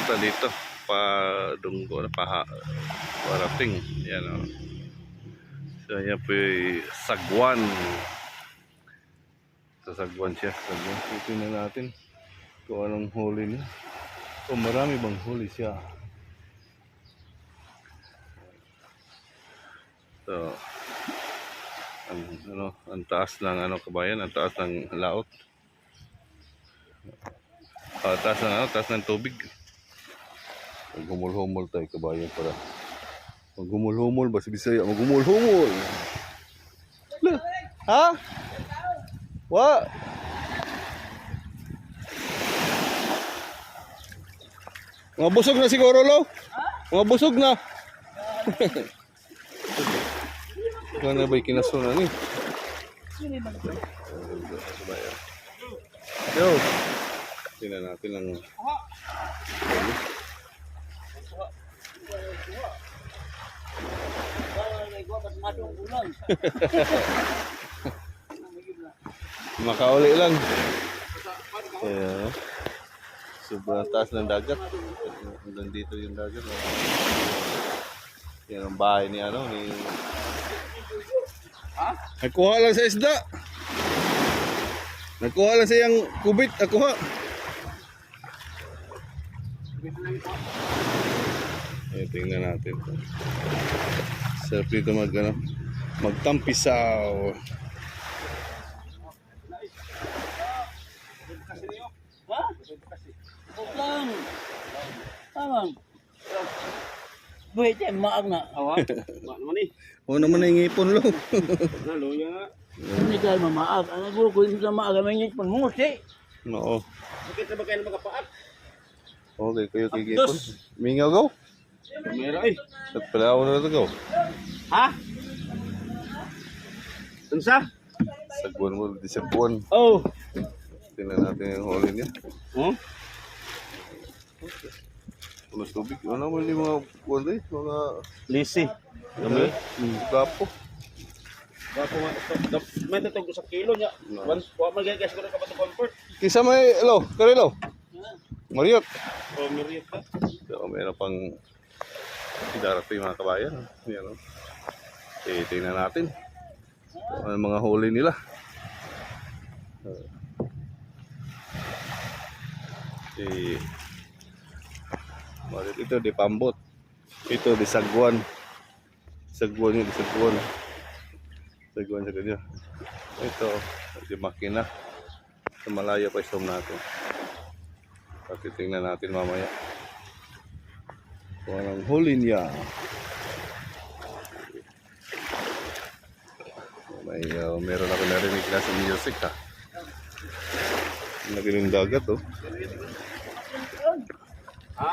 basta dito pa dunggo na parating. Yan o. So yan po yung sagwan. Sa sagwan siya. Sagwan. Tingnan natin kung anong huli niya. Kung marami bang huli siya. So ang taas ng kabayan, ang taas ng laot. Taas ng tubig. Maghumul-humul tayo kabayan para maghumul-humul ba si Bisaya, maghumul-humul. Ha? Wa? Mga busog na siguro lo? Mga busog na. Kung na ba'y kinasunan eh? Yo! Tingnan natin ang makauli lang. Sobrang taas ng dagat. Hanggang dito yung dagat. Yan ang bahay ni ni nagkuha lang sa isda. Nagkuha lang sa yung kubit. Nakuha. Tingnan natin. Sarap dito magtampisaw. Lang. Tamang. Buhay tayo, maag na. Awa? Maag naman eh. Oo naman na yung ngipon lo. Naluya nga. Hindi tayo mamaag. Ang guro ko hindi na maaga may ngipon. Musi. Oo. Bakit na ba kayo na magapaag? Okay, kayo kay ngipon. Mingaw gaw? Kamera eh. At pala ako na ito gaw. Ha? Tunsa? Sagwan mo, di sagwan. Oh. Tingnan natin yung huli niya. Oh? Punos tubig. Ano naman yung mga kuwan rin? Mga Lisi. Kami? Gapo. Gapo nga. May tatog sa kilo niya. Huwag mag-guess ko na ka ba ito comfort? Kisa may, karelo. Mariot. Oh, miriot ka. So, meron pang darating yung mga kabayan. Yan o. Tingnan natin. Ano mga huli nila. Ito di pambot. Ito di sagwan. Sagwan yun, di sagwan. Sagwan sa kanya. Ito di makina. Sa malayo pa istom natin. Tingnan natin mamaya kung anong huli niya. Meron ako narinig na sa music ha. Nagiling dagat oh. Ha?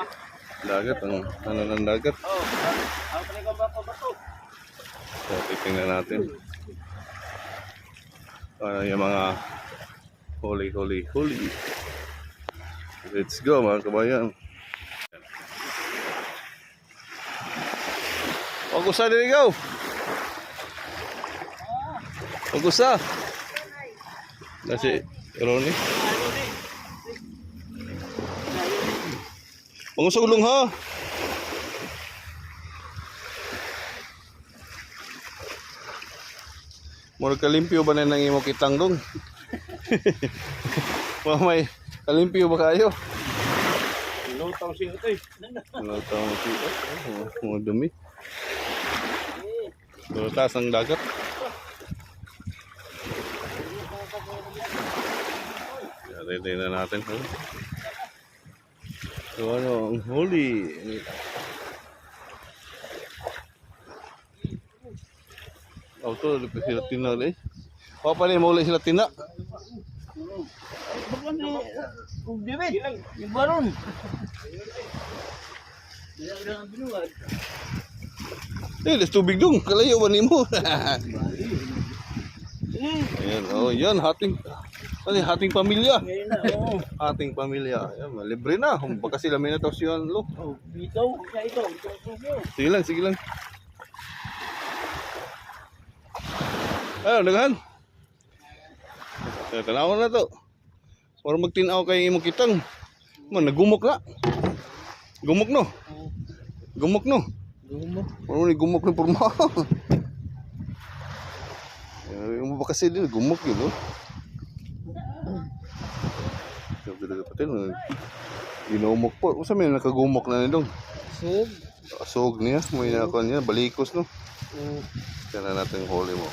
Dagat, ano ng dagat. Oh, ang talaga ba ko bato? So, titingnan natin. Ano yung mga huli. Let's go mga kabayan. Pag-usa din ikaw. Pag-usa. Nasi Ronnie. Pag-usa ulong ha. Mura kalimpyo ba na nang imo kitang dong? Mamay, kalimpyo ba kayo? Lutang siya ito eh. Lutang siya. Mga dumi. So, taas ng dagat. Tingnan natin. So ano ang huli? Auto di sila tina eh. Papa ni mauli sila tina. Bukan ni David. Yung baron. Des tubig dong. Kalayo ba nimo? Ayan, oh, yan hating pamilya. Hating pamilya. Ayan, libre na. Baka sila may natos yun, lo. Oh, bitaw, ito. Sige lang. Ayun, daghan. Tanaw na to. Para magtinaw kay imong kitang. Man nagumok na. Gumok no. Gumok no. Gumok. Ano ni gumok ni porma? Yung ba kasi din gumok yun, no? Sabi na kapatid, ginumok po. Kung saan may nakagumok na nilong? Sug. Asog niya, may nakakuha niya, balikos, no? Oo. Kaya na natin yung huli mo.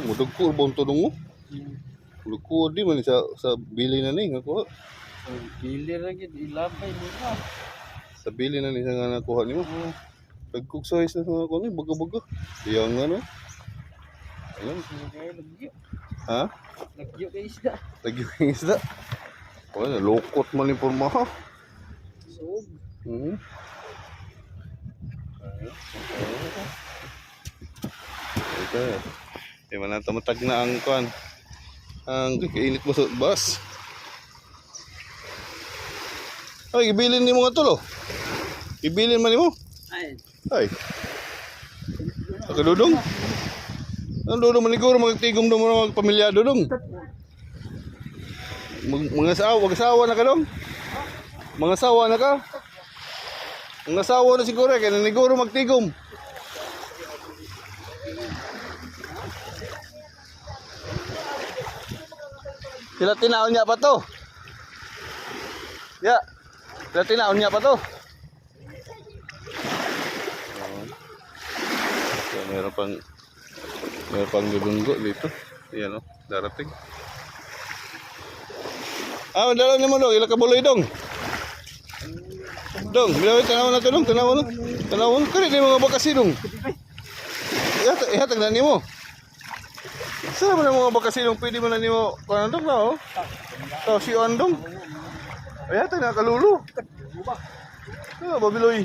Mudugko, bawang tulong mo. Mudugko, di man sa bili na ni, nakuha. Pili ra gid ilabay nila. Sa bili na ni, sa nga nakuha niyo. Nagkuksoys na sa mga kuha ni, baga-baga. Yang ano. Ayun. Lagyo. Ha? Lagyo kay isda. Lagi yung isda. Wala, lokot man yung porma ha. Sug. Ito. Di man natin matag na ang kuhan. Ang kainit mo sa bus. Ay, ibilin ni mo nga tulo. Ibilin man ni mo. Ay. Ay. Nakadudong. Ang dudong maniguro, magtigom do mo mga pamilyado dong. Mga asawa na ka dong? Mga asawa na ka? Mga asawa na siguro, kaya naniguro magtigom. Sila tinaon niya pa to. Ya. Sila tinaon niya pa to. So, meron pang dudunggo dito. Ayan o, darating. Ah, madala niyo mo dong, ilang kabuloy dong. Dong, bilawin, tanawan na to dong, tanawan na. Tanawan, kari na yung mga bakasi dong. Ihatag na niyo mo. Saan naman ang mga bakasilong pwede mo na niyo kanandong na oh? Ito si Andong. Ay ito na kalulu. Ah, babiloy.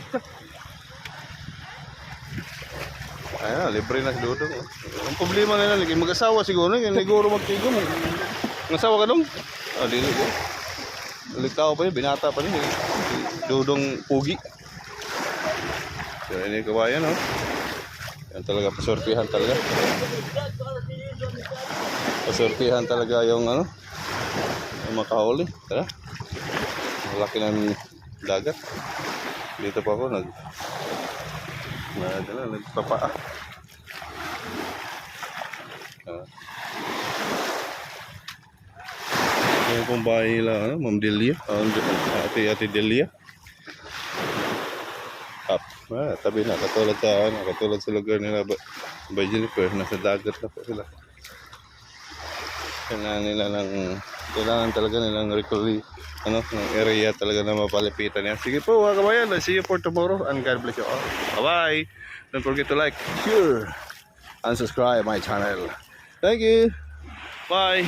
Ayan, libre na si Dudong. Ang problema na lang, mag-asawa siguro, siguro magtigom. Mag-asawa ka dong? Ah, dito ko. Naligtao pa yun, binata pa yun. Dudong pugi. So, ini kabayan oh. Yan talaga, pasortihan talaga. Pasortihan talaga yung ano, yung makahuli. Tara. Malaki ng dagat. Dito pa ako nagpapaa. Yung kong bahay nila, ano, Ma'am Delia. Ate Delia. Up. Tabi na, katulad sa lugar nila by Jennifer, nasa dagat na po sila. Kailangan talaga nilang recall ng area talaga na mapalipitan yan. Sige po mga kabayan, see you for tomorrow and God bless you all. Bye bye. Don't forget to like, share, and subscribe my channel. Thank you. Bye.